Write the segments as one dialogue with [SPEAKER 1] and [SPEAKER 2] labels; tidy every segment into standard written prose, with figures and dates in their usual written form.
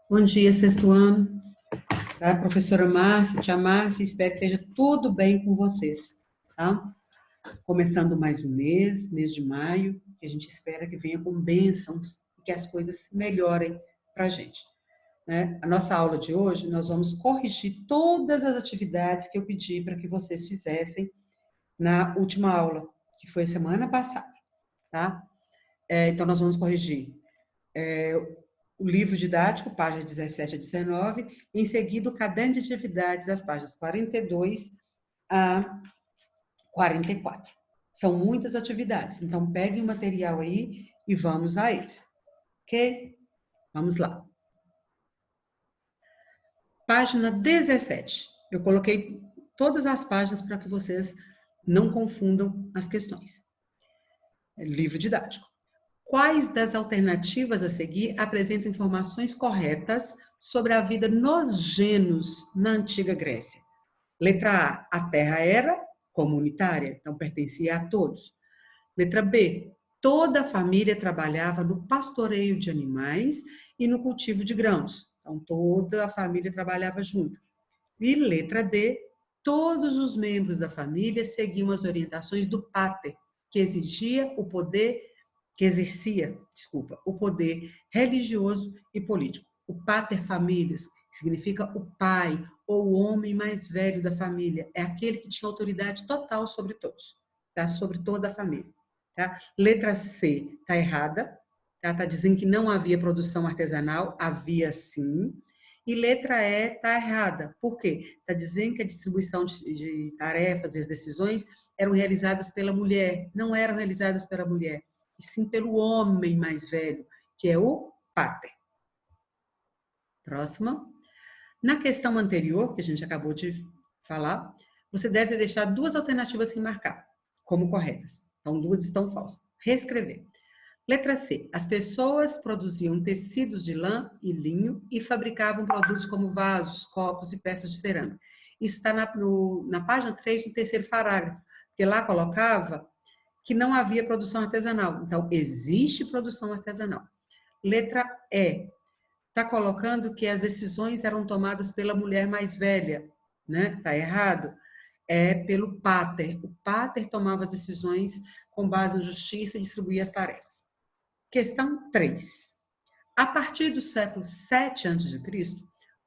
[SPEAKER 1] Bom dia, sexto ano. Tá? Professora Márcia, tia Márcia, espero que esteja tudo bem com vocês. Tá? Começando mais um mês de maio, que a gente espera que venha com bênçãos e que as coisas melhorem para a gente. Né? A nossa aula de hoje, nós vamos corrigir todas as atividades que eu pedi para que vocês fizessem na última aula, que foi semana passada. Tá? Então, nós vamos corrigir o livro didático, páginas 17 a 19, em seguida o caderno de atividades, das páginas 42 a 44. São muitas atividades, então peguem o material aí e vamos a eles. Ok? Vamos lá. Página 17. Eu coloquei todas as páginas para que vocês não confundam as questões. Livro didático. Quais das alternativas a seguir apresentam informações corretas sobre a vida nos gênos na antiga Grécia? Letra A terra era comunitária, então pertencia a todos. Letra B, toda a família trabalhava no pastoreio de animais e no cultivo de grãos. Então, toda a família trabalhava junto. E letra D, todos os membros da família seguiam as orientações do pater, que exercia o poder religioso e político. O pater familias significa o pai ou o homem mais velho da família. É aquele que tinha autoridade total sobre todos, tá? Sobre toda a família. Tá? Letra C está errada. Tá dizendo que não havia produção artesanal. Havia sim. E letra E está errada. Por quê? Está dizendo que a distribuição de tarefas e as decisões eram realizadas pela mulher. Não eram realizadas pela mulher, e sim pelo homem mais velho, que é o pater. Próxima. Na questão anterior, que a gente acabou de falar, você deve deixar duas alternativas sem marcar, como corretas. Então, duas estão falsas. Reescrever. Letra C. As pessoas produziam tecidos de lã e linho e fabricavam produtos como vasos, copos e peças de cerâmica. Isso está na página 3, no terceiro parágrafo, porque lá colocava que não havia produção artesanal. Então, existe produção artesanal. Letra E. Está colocando que as decisões eram tomadas pela mulher mais velha, né? Está errado. É pelo pater. O pater tomava as decisões com base na justiça e distribuía as tarefas. Questão 3. A partir do século 7 a.C.,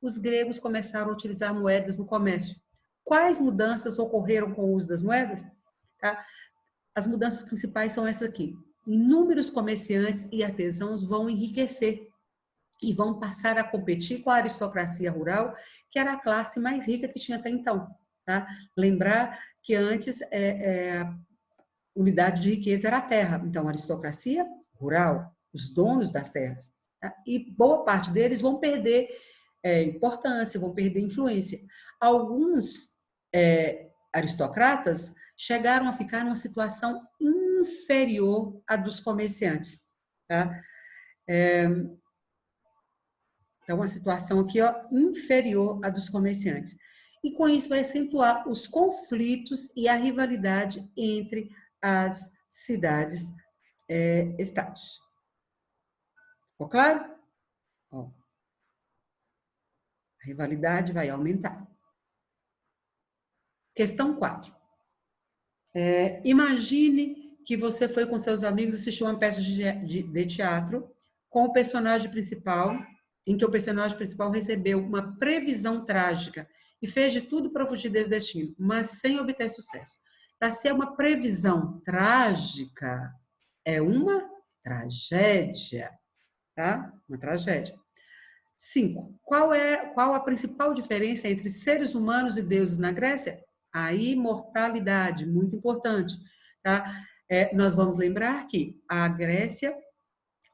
[SPEAKER 1] os gregos começaram a utilizar moedas no comércio. Quais mudanças ocorreram com o uso das moedas? Tá? As mudanças principais são essas aqui. Inúmeros comerciantes e artesãos vão enriquecer e vão passar a competir com a aristocracia rural, que era a classe mais rica que tinha até então. Tá? Lembrar que antes a unidade de riqueza era a terra. Então, a aristocracia rural, os donos das terras. Tá? E boa parte deles vão perder importância, vão perder influência. Alguns aristocratas chegaram a ficar numa situação inferior à dos comerciantes. Tá? Então, uma situação aqui inferior à dos comerciantes. E com isso vai acentuar os conflitos e a rivalidade entre as cidades-estados. Ficou claro? A rivalidade vai aumentar. Questão 4. Imagine que você foi com seus amigos assistir uma peça de teatro com o personagem principal, em que o personagem principal recebeu uma previsão trágica e fez de tudo para fugir desse destino, mas sem obter sucesso. Para ser uma previsão trágica, é uma tragédia, tá? Uma tragédia. 5. Qual a principal diferença entre seres humanos e deuses na Grécia? A imortalidade, muito importante, tá? Nós vamos lembrar que a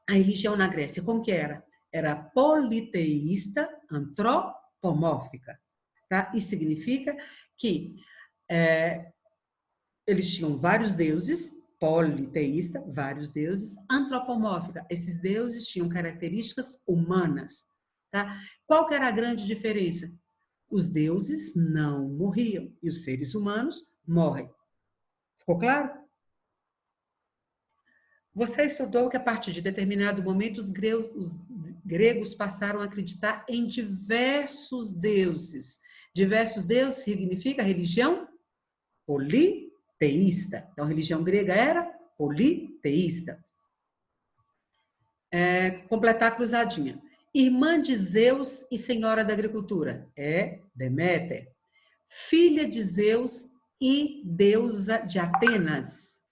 [SPEAKER 1] religião na Grécia, como que era? Era politeísta, antropomórfica, tá? Isso significa que eles tinham vários deuses, politeísta, vários deuses, antropomórfica, esses deuses tinham características humanas, tá? Qual que era a grande diferença? Os deuses não morriam e os seres humanos morrem. Ficou claro? Você estudou que a partir de determinado momento os gregos passaram a acreditar em diversos deuses. Diversos deuses significa religião politeísta. Então, a religião grega era politeísta. Completar a cruzadinha. Irmã de Zeus e senhora da agricultura. É Deméter. Filha de Zeus e deusa de Atenas.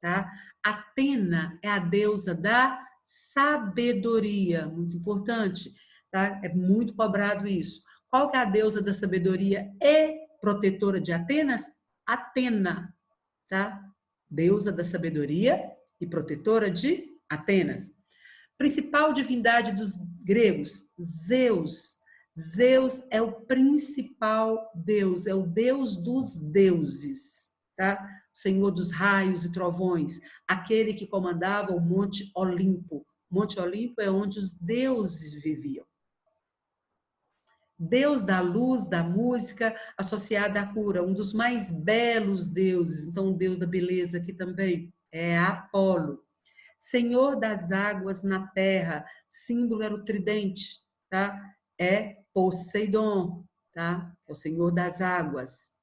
[SPEAKER 1] Tá? Atena é a deusa da sabedoria. Muito importante. Tá? É muito cobrado isso. Qual que é a deusa da sabedoria e protetora de Atenas? Atena. Tá? Deusa da sabedoria e protetora de Atenas. Principal divindade dos gregos, Zeus. Zeus é o principal deus, é o deus dos deuses, tá? O senhor dos raios e trovões, aquele que comandava o Monte Olimpo. Monte Olimpo é onde os deuses viviam. Deus da luz, da música, associada à cura, um dos mais belos deuses. Então, o deus da beleza aqui também é Apolo. Senhor das águas na terra, símbolo era o tridente, tá? É Poseidon, tá? É o Senhor das águas.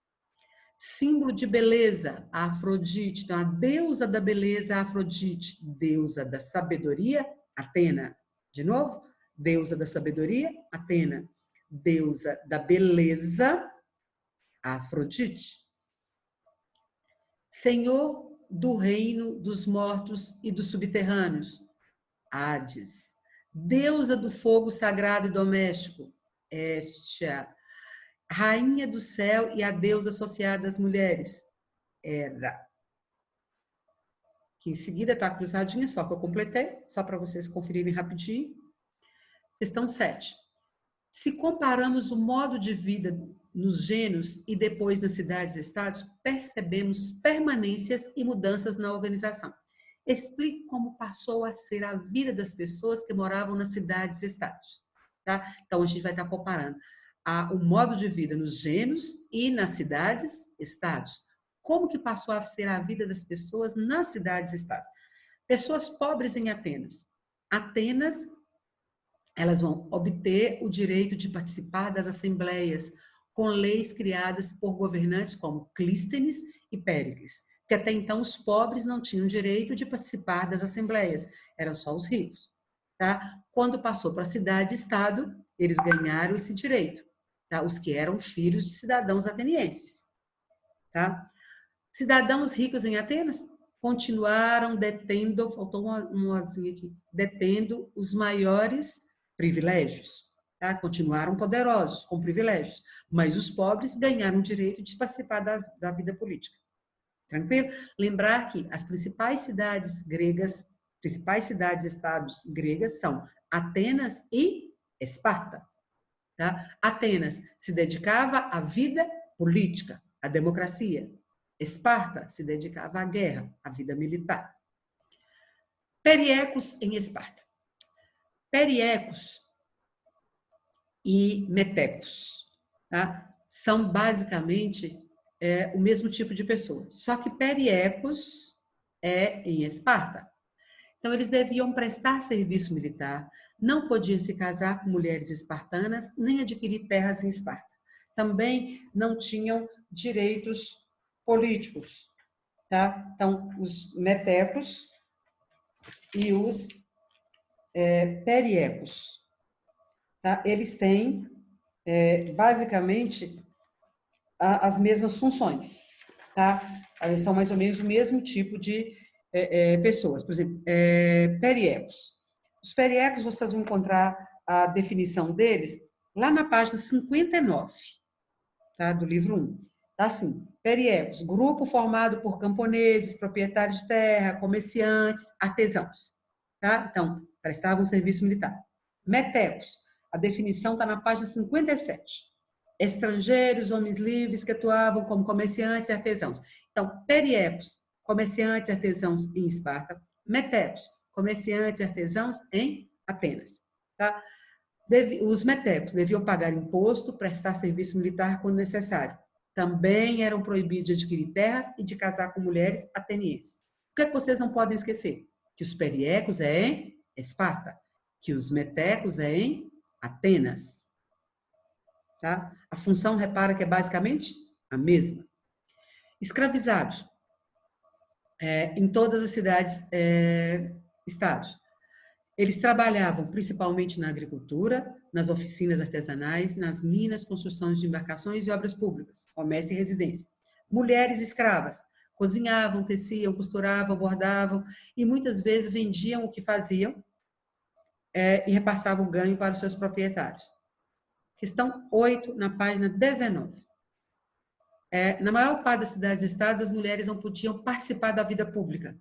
[SPEAKER 1] Símbolo de beleza, a Afrodite. Então, a deusa da beleza, a Afrodite. Deusa da sabedoria, Atena. De novo, deusa da sabedoria, Atena. Deusa da beleza, Afrodite. Senhor do reino dos mortos e dos subterrâneos, Hades. Deusa do fogo sagrado e doméstico, Hestia. Rainha do céu e a deusa associada às mulheres, Hera. Que em seguida está cruzadinha, só que eu completei, só para vocês conferirem rapidinho. Questão 7. Se comparamos o modo de vida nos gênios e depois nas cidades e estados, percebemos permanências e mudanças na organização. Explique como passou a ser a vida das pessoas que moravam nas cidades e estados. Tá? Então, a gente vai estar comparando o modo de vida nos gênios e nas cidades e estados. Como que passou a ser a vida das pessoas nas cidades e estados? Pessoas pobres em Atenas. Atenas, elas vão obter o direito de participar das assembleias, com leis criadas por governantes como Clístenes e Péricles, que até então os pobres não tinham direito de participar das assembleias, eram só os ricos. Tá? Quando passou para a cidade-estado, eles ganharam esse direito, tá? Os que eram filhos de cidadãos atenienses. Tá? Cidadãos ricos em Atenas continuaram detendo, faltou uma aqui, detendo os maiores privilégios. Tá? Continuaram poderosos, com privilégios, mas os pobres ganharam o direito de participar da vida política. Tranquilo? Lembrar que as principais cidades gregas, principais cidades-estados gregas são Atenas e Esparta. Tá? Atenas se dedicava à vida política, à democracia. Esparta se dedicava à guerra, à vida militar. Periecos em Esparta. Periecos e metecos, tá? São basicamente o mesmo tipo de pessoa, só que periecos é em Esparta. Então, eles deviam prestar serviço militar, não podiam se casar com mulheres espartanas, nem adquirir terras em Esparta. Também não tinham direitos políticos, tá? Então, os metecos e os periecos, tá? Eles têm, basicamente, as mesmas funções, tá? Eles são mais ou menos o mesmo tipo de pessoas. Por exemplo, periecos. Os periecos, vocês vão encontrar a definição deles lá na página 59, tá? Do livro 1. Tá assim, periecos, grupo formado por camponeses, proprietários de terra, comerciantes, artesãos. Tá? Então, prestavam serviço militar. Metecos, a definição está na página 57. Estrangeiros, homens livres que atuavam como comerciantes e artesãos. Então, periecos, comerciantes e artesãos em Esparta. Metecos, comerciantes e artesãos em Atenas. Tá? Os metecos deviam pagar imposto, prestar serviço militar quando necessário. Também eram proibidos de adquirir terras e de casar com mulheres atenienses. O que é que vocês não podem esquecer? Que os periecos é em Esparta, que os metecos é em Atenas. Tá? A função, repara que é basicamente a mesma. Escravizados em todas as cidades, estados. Eles trabalhavam principalmente na agricultura, nas oficinas artesanais, nas minas, construções de embarcações e obras públicas, comércio e residência. Mulheres escravas cozinhavam, teciam, costuravam, bordavam e muitas vezes vendiam o que faziam e repassavam o ganho para os seus proprietários. Questão 8, na página 19. Na maior parte das cidades e estados, as mulheres não podiam participar da vida pública.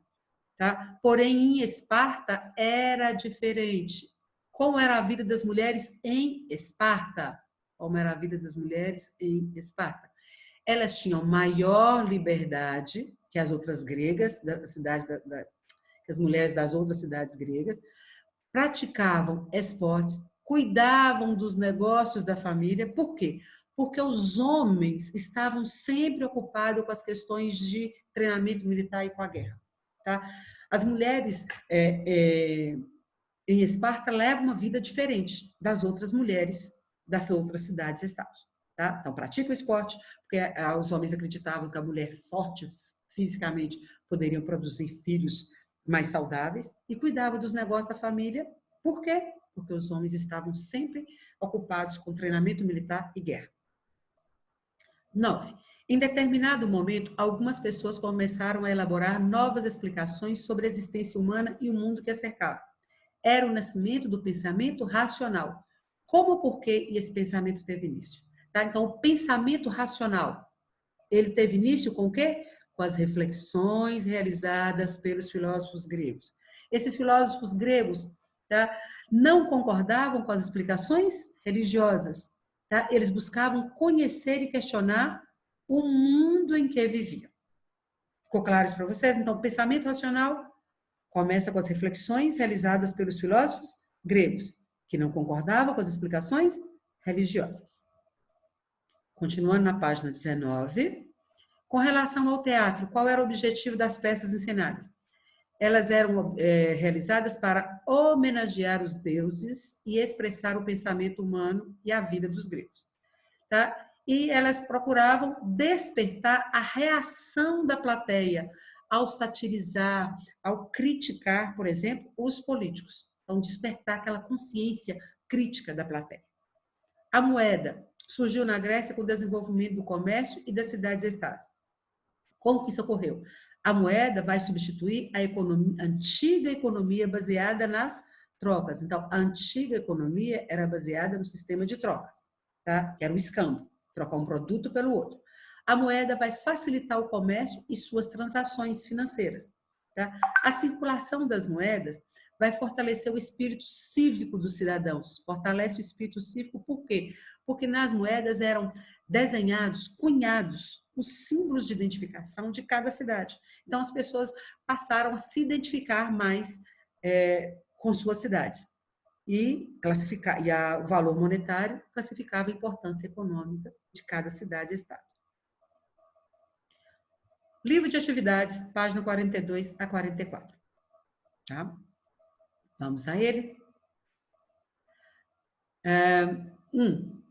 [SPEAKER 1] Tá? Porém, em Esparta era diferente. Como era a vida das mulheres em Esparta? Como era a vida das mulheres em Esparta? Elas tinham maior liberdade que as outras gregas, da cidade que as mulheres das outras cidades gregas, praticavam esportes, cuidavam dos negócios da família. Por quê? Porque os homens estavam sempre ocupados com as questões de treinamento militar e com a guerra. Tá? As mulheres em Esparta levam uma vida diferente das outras mulheres das outras cidades e estados. Tá? Então, praticam o esporte, porque os homens acreditavam que a mulher forte fisicamente poderia produzir filhos mais saudáveis e cuidava dos negócios da família. Por quê? Porque os homens estavam sempre ocupados com treinamento militar e guerra. 9. Em determinado momento, algumas pessoas começaram a elaborar novas explicações sobre a existência humana e o mundo que a cercava. Era o nascimento do pensamento racional. Como, por que esse pensamento teve início? Tá? Então, o pensamento racional, ele teve início com o quê? Com as reflexões realizadas pelos filósofos gregos. Esses filósofos gregos, tá, não concordavam com as explicações religiosas. Tá? Eles buscavam conhecer e questionar o mundo em que viviam. Ficou claro isso para vocês? Então, o pensamento racional começa com as reflexões realizadas pelos filósofos gregos, que não concordavam com as explicações religiosas. Continuando na página 19. Com relação ao teatro, qual era o objetivo das peças encenadas? Elas eram realizadas para homenagear os deuses e expressar o pensamento humano e a vida dos gregos. Tá? E elas procuravam despertar a reação da plateia ao satirizar, ao criticar, por exemplo, os políticos. Então, despertar aquela consciência crítica da plateia. A moeda surgiu na Grécia com o desenvolvimento do comércio e das cidades-estado. Como que isso ocorreu? A moeda vai substituir a antiga economia baseada nas trocas. Então, a antiga economia era baseada no sistema de trocas, tá? Que era o escambo, trocar um produto pelo outro. A moeda vai facilitar o comércio e suas transações financeiras. Tá? A circulação das moedas vai fortalecer o espírito cívico dos cidadãos. Fortalece o espírito cívico por quê? Porque nas moedas eram desenhados, cunhados, os símbolos de identificação de cada cidade. Então, as pessoas passaram a se identificar mais com suas cidades. E o valor monetário classificava a importância econômica de cada cidade e estado. Livro de atividades, página 42 a 44. Tá? Vamos a ele.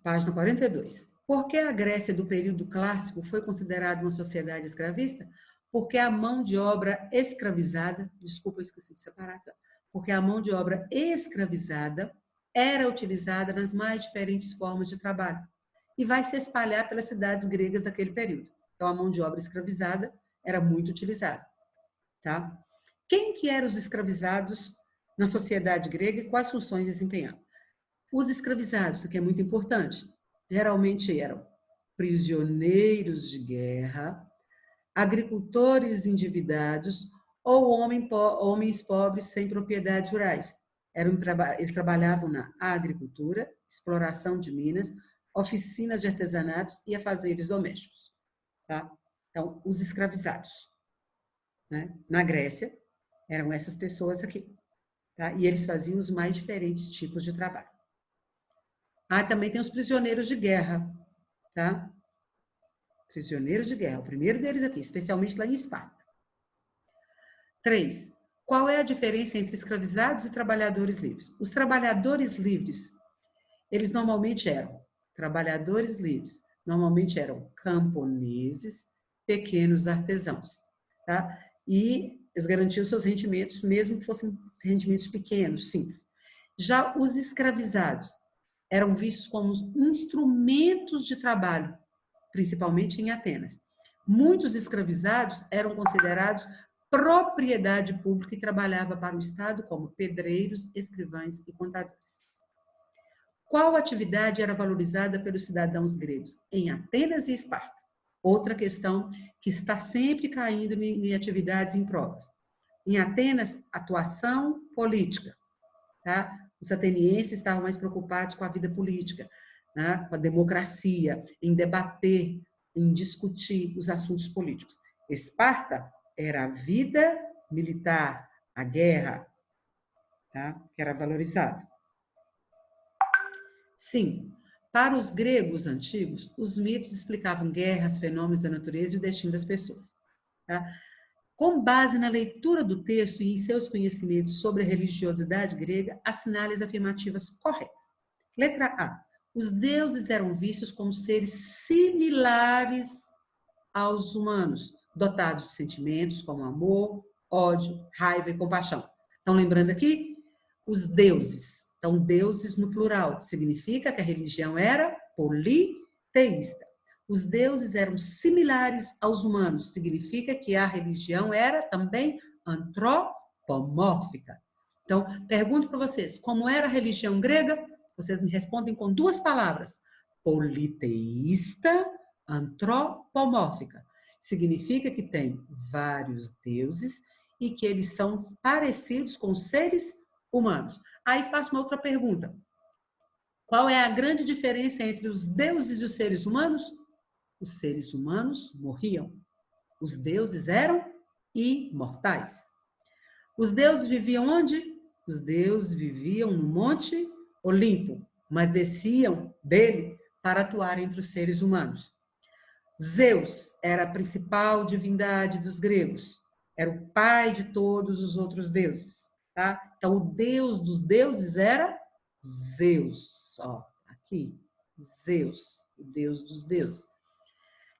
[SPEAKER 1] Página 42. Por que a Grécia do período clássico foi considerada uma sociedade escravista? Porque a mão de obra escravizada, desculpa, eu esqueci de separar, porque a mão de obra escravizada era utilizada nas mais diferentes formas de trabalho e vai se espalhar pelas cidades gregas daquele período. Então, a mão de obra escravizada era muito utilizada. Tá? Quem que eram os escravizados na sociedade grega e quais funções desempenhavam? Os escravizados, isso aqui é muito importante, geralmente eram prisioneiros de guerra, agricultores endividados ou homens pobres sem propriedades rurais. Eles trabalhavam na agricultura, exploração de minas, oficinas de artesanatos e afazeres domésticos. Tá? Então, os escravizados, né? Na Grécia, eram essas pessoas aqui. Tá? E eles faziam os mais diferentes tipos de trabalho. Também tem os prisioneiros de guerra. Tá? Prisioneiros de guerra, o primeiro deles aqui, especialmente lá em Esparta. 3. Qual é a diferença entre escravizados e trabalhadores livres? Os trabalhadores livres, eles normalmente eram trabalhadores livres, normalmente eram camponeses, pequenos artesãos, tá? E eles garantiam seus rendimentos, mesmo que fossem rendimentos pequenos, simples. Já os escravizados eram vistos como instrumentos de trabalho, principalmente em Atenas. Muitos escravizados eram considerados propriedade pública e trabalhava para o Estado como pedreiros, escrivães e contadores. Qual atividade era valorizada pelos cidadãos gregos em Atenas e Esparta? Outra questão que está sempre caindo em atividades e em provas. Em Atenas, atuação política. Tá? Os atenienses estavam mais preocupados com a vida política, né? Com a democracia, em debater, em discutir os assuntos políticos. Esparta era a vida militar, a guerra, tá? Que era valorizada. Sim, para os gregos antigos, os mitos explicavam guerras, fenômenos da natureza e o destino das pessoas. Tá? Com base na leitura do texto e em seus conhecimentos sobre a religiosidade grega, assinale as afirmativas corretas. Letra A. Os deuses eram vistos como seres similares aos humanos, dotados de sentimentos como amor, ódio, raiva e compaixão. Estão lembrando aqui? Os deuses. Então, deuses no plural. Significa que a religião era politeísta. Os deuses eram similares aos humanos. Significa que a religião era também antropomórfica. Então, pergunto para vocês, como era a religião grega? Vocês me respondem com duas palavras. Politeísta, antropomórfica. Significa que tem vários deuses e que eles são parecidos com seres humanos. Aí faço uma outra pergunta. Qual é a grande diferença entre os deuses e os seres humanos? Os seres humanos morriam. Os deuses eram imortais. Os deuses viviam onde? Os deuses viviam no Monte Olimpo, mas desciam dele para atuar entre os seres humanos. Zeus era a principal divindade dos gregos. Era o pai de todos os outros deuses. Tá? Então, o deus dos deuses era Zeus. Ó, aqui, Zeus, o deus dos deuses.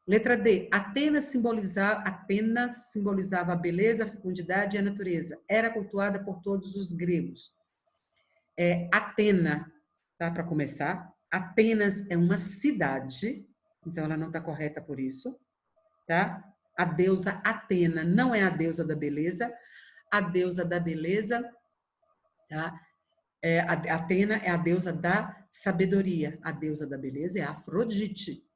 [SPEAKER 1] Letra D. Atenas simbolizava a beleza, a fecundidade e a natureza. Era cultuada por todos os gregos. Atena, tá? Para começar. Atenas é uma cidade, então ela não está correta por isso. Tá? A deusa Atena não é a deusa da beleza. A deusa da beleza, tá? Atena é a deusa da sabedoria. A deusa da beleza é a Afrodite.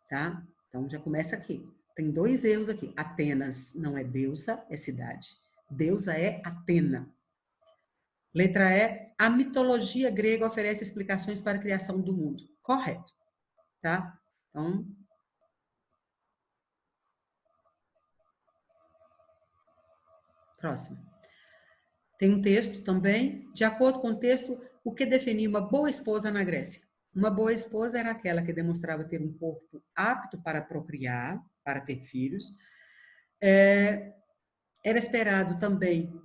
[SPEAKER 1] Tá? Então, já começa aqui. Tem dois erros aqui. Atenas não é deusa, é cidade. Deusa é Atena. Letra E. A mitologia grega oferece explicações para a criação do mundo. Correto. Tá? Então, próximo. Tem um texto também. De acordo com o texto, o que definia uma boa esposa na Grécia? Uma boa esposa era aquela que demonstrava ter um corpo apto para procriar, para ter filhos. Era esperado também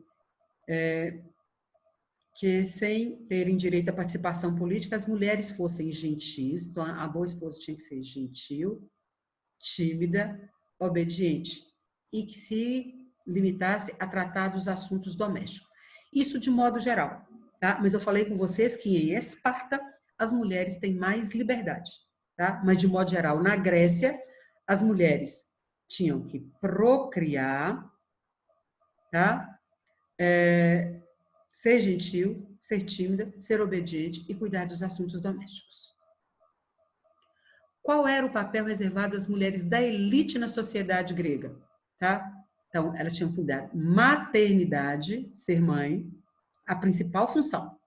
[SPEAKER 1] que, sem terem direito à participação política, as mulheres fossem gentis. Então, a boa esposa tinha que ser gentil, tímida, obediente e que se limitasse a tratar dos assuntos domésticos. Isso de modo geral, tá? Mas eu falei com vocês que em Esparta as mulheres têm mais liberdade, tá? Mas de modo geral, na Grécia, as mulheres tinham que procriar, tá? Ser gentil, ser tímida, ser obediente e cuidar dos assuntos domésticos. Qual era o papel reservado às mulheres da elite na sociedade grega? Tá? Então, elas tinham fundado maternidade, ser mãe, a principal função.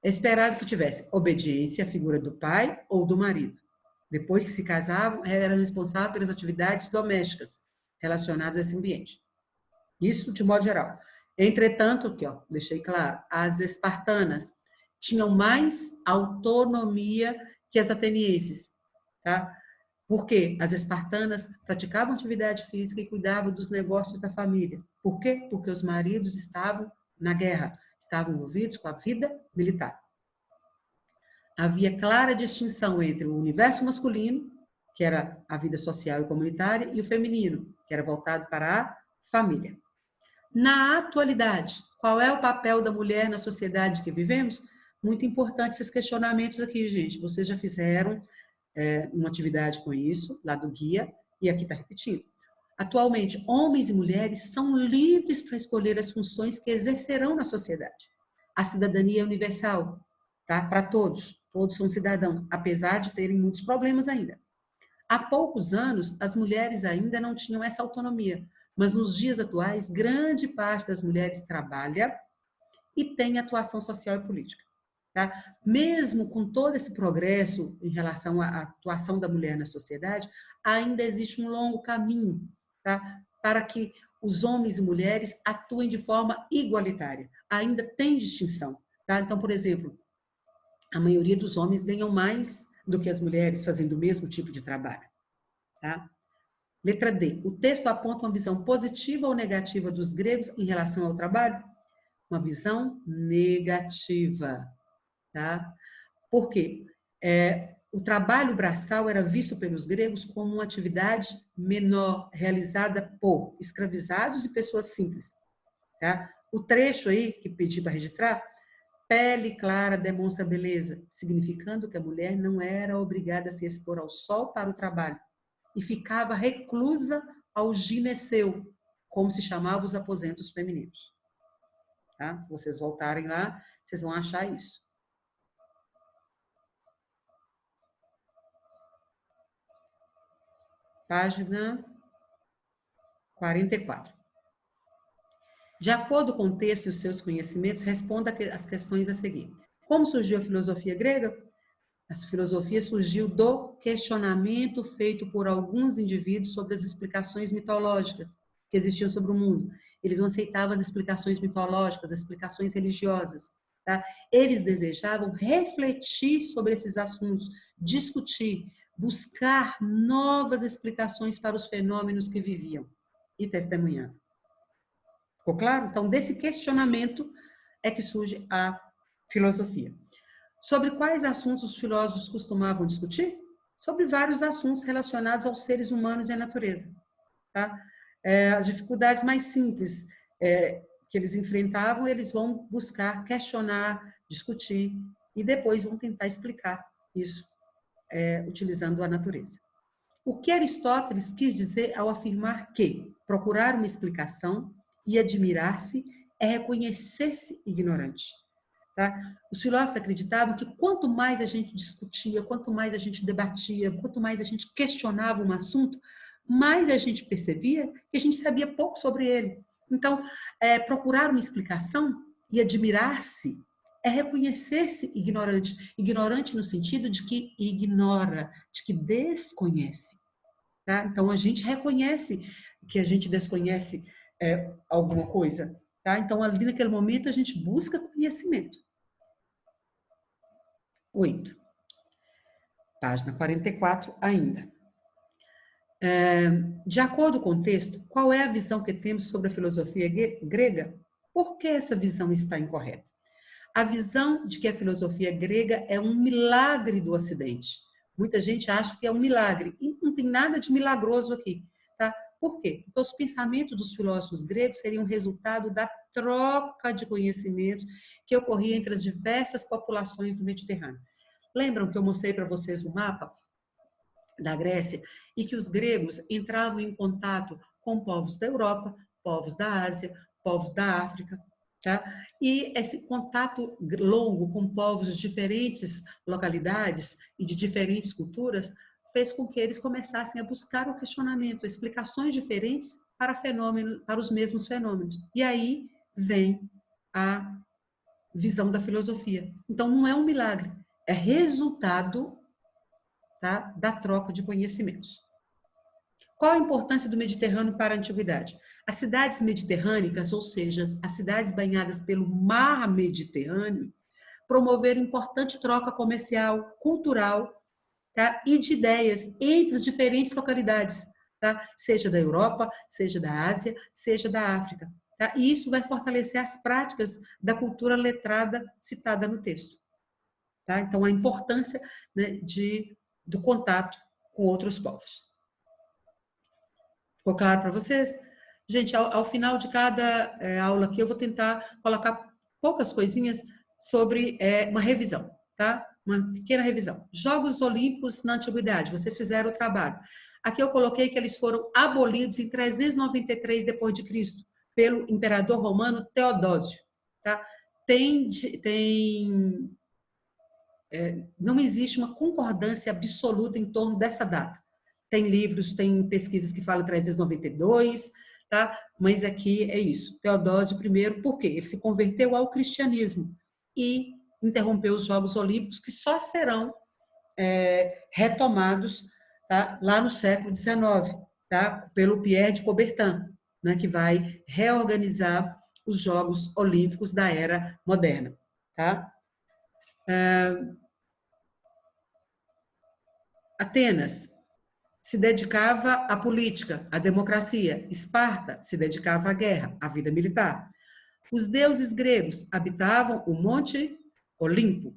[SPEAKER 1] É esperado que tivesse obediência à figura do pai ou do marido. Depois que se casavam, eram responsáveis pelas atividades domésticas relacionadas a esse ambiente. Isso de modo geral. Entretanto, aqui, ó, deixei claro, as espartanas tinham mais autonomia que as atenienses. Tá? Porque as espartanas praticavam atividade física e cuidavam dos negócios da família. Por quê? Porque os maridos estavam na guerra, estavam envolvidos com a vida militar. Havia clara distinção entre o universo masculino, que era a vida social e comunitária, e o feminino, que era voltado para a família. Na atualidade, qual é o papel da mulher na sociedade que vivemos? Muito importante esses questionamentos aqui, gente. Vocês já fizeram uma atividade com isso, lá do guia, e aqui está repetindo. Atualmente, homens e mulheres são livres para escolher as funções que exercerão na sociedade. A cidadania é universal, tá? Para todos. Todos são cidadãos, apesar de terem muitos problemas ainda. Há poucos anos, as mulheres ainda não tinham essa autonomia, mas nos dias atuais, grande parte das mulheres trabalha e tem atuação social e política. Tá? Mesmo com todo esse progresso em relação à atuação da mulher na sociedade, ainda existe um longo caminho, tá? Para que os homens e mulheres atuem de forma igualitária. Ainda tem distinção. Tá? Então, por exemplo, a maioria dos homens ganham mais do que as mulheres fazendo o mesmo tipo de trabalho. Tá? Letra D. O texto aponta uma visão positiva ou negativa dos gregos em relação ao trabalho? Uma visão negativa. Tá? Por quê? O trabalho braçal era visto pelos gregos como uma atividade menor, realizada por escravizados e pessoas simples. Tá? O trecho aí, que pedi para registrar, pele clara demonstra beleza, significando que a mulher não era obrigada a se expor ao sol para o trabalho e ficava reclusa ao gineceu, como se chamavam os aposentos femininos. Tá? Se vocês voltarem lá, vocês vão achar isso. Página 44. De acordo com o texto e os seus conhecimentos, responda as questões a seguir. Como surgiu a filosofia grega? A filosofia surgiu do questionamento feito por alguns indivíduos sobre as explicações mitológicas que existiam sobre o mundo. Eles não aceitavam as explicações mitológicas, as explicações religiosas. Tá? Eles desejavam refletir sobre esses assuntos, discutir, buscar novas explicações para os fenômenos que viviam e testemunhavam. Ficou claro? Então, desse questionamento é que surge a filosofia. Sobre quais assuntos os filósofos costumavam discutir? Sobre vários assuntos relacionados aos seres humanos e à natureza. Tá? As dificuldades mais simples que eles enfrentavam, eles vão buscar questionar, discutir e depois vão tentar explicar isso utilizando a natureza. O que Aristóteles quis dizer ao afirmar que procurar uma explicação e admirar-se é reconhecer-se ignorante. Tá? Os filósofos acreditavam que quanto mais a gente discutia, quanto mais a gente debatia, quanto mais a gente questionava um assunto, mais a gente percebia que a gente sabia pouco sobre ele. Então, procurar uma explicação e admirar-se é reconhecer-se ignorante. Ignorante no sentido de que ignora, de que desconhece. Tá? Então, a gente reconhece que a gente desconhece alguma coisa. Tá? Então, ali naquele momento, a gente busca conhecimento. 8. Página 44 ainda. De acordo com o texto, qual é a visão que temos sobre a filosofia grega? Por que essa visão está incorreta? A visão de que a filosofia grega é um milagre do Ocidente. Muita gente acha que é um milagre, e não tem nada de milagroso aqui. Tá? Por quê? Porque os pensamentos dos filósofos gregos seriam resultado da troca de conhecimentos que ocorria entre as diversas populações do Mediterrâneo. Lembram que eu mostrei para vocês o mapa da Grécia e que os gregos entravam em contato com povos da Europa, povos da Ásia, povos da África, tá? E esse contato longo com povos de diferentes localidades e de diferentes culturas fez com que eles começassem a buscar o questionamento, explicações diferentes para fenômenos, para os mesmos fenômenos. E aí vem a visão da filosofia. Então não é um milagre, é resultado, tá, da troca de conhecimentos. Qual a importância do Mediterrâneo para a antiguidade? As cidades mediterrânicas, ou seja, as cidades banhadas pelo mar Mediterrâneo, promoveram importante troca comercial, cultural, tá? E de ideias entre as diferentes localidades, tá? Seja da Europa, seja da Ásia, seja da África. Tá? E isso vai fortalecer as práticas da cultura letrada citada no texto. Tá? Então, a importância, né, do contato com outros povos. Ficou claro para vocês? Gente, ao final de cada aula aqui, eu vou tentar colocar poucas coisinhas sobre uma revisão, tá? Uma pequena revisão. Jogos Olímpicos na Antiguidade, vocês fizeram o trabalho. Aqui eu coloquei que eles foram abolidos em 393 depois de Cristo pelo imperador romano Teodósio, tá? Não existe uma concordância absoluta em torno dessa data. Tem livros, tem pesquisas que falam 392, tá? Mas aqui é isso. Teodósio I, por quê? Ele se converteu ao cristianismo e interrompeu os Jogos Olímpicos, que só serão retomados, tá? Lá no século XIX, tá? Pelo Pierre de Coubertin, né? Que vai reorganizar os Jogos Olímpicos da era moderna, tá? Atenas se dedicava à política, à democracia. Esparta se dedicava à guerra, à vida militar. Os deuses gregos habitavam o Monte Olimpo.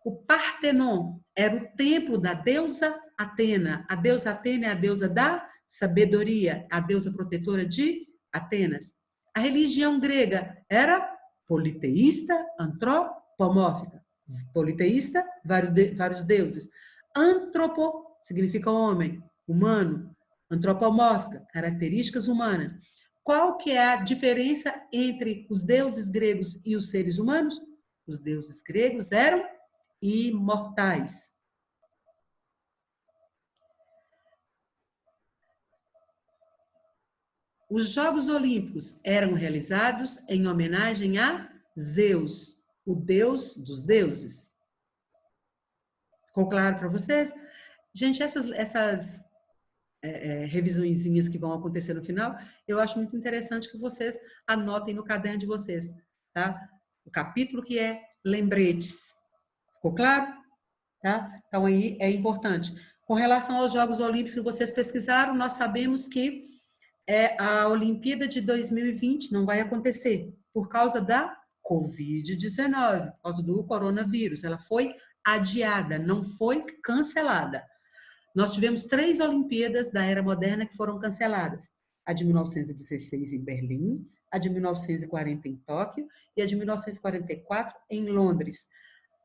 [SPEAKER 1] O Partenon era o templo da deusa Atena. A deusa Atena é a deusa da sabedoria, a deusa protetora de Atenas. A religião grega era politeísta, antropomórfica. Politeísta, vários deuses. Antropo significa homem, humano. Antropomórfica, características humanas. Qual que é a diferença entre os deuses gregos e os seres humanos? Os deuses gregos eram imortais. Os Jogos Olímpicos eram realizados em homenagem a Zeus, o deus dos deuses. Ficou claro para vocês? Gente, essas revisõezinhas que vão acontecer no final, eu acho muito interessante que vocês anotem no caderno de vocês, tá? O capítulo que é lembretes. Ficou claro? Tá? Então, aí é importante. Com relação aos Jogos Olímpicos que vocês pesquisaram, nós sabemos que a Olimpíada de 2020 não vai acontecer por causa da Covid-19, por causa do coronavírus. Ela foi adiada, não foi cancelada. Nós tivemos 3 Olimpíadas da Era Moderna que foram canceladas. A de 1916 em Berlim, a de 1940 em Tóquio e a de 1944 em Londres.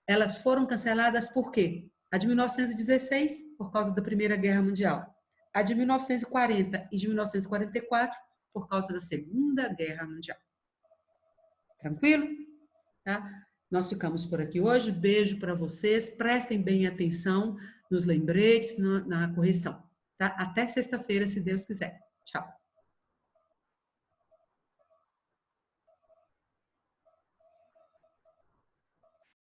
[SPEAKER 1] Elas foram canceladas por quê? A de 1916, por causa da Primeira Guerra Mundial. A de 1940 e de 1944, por causa da Segunda Guerra Mundial. Tranquilo? Tá? Nós ficamos por aqui hoje. Beijo para vocês. Prestem bem atenção nos lembretes, na correção. Tá? Até sexta-feira, se Deus quiser. Tchau.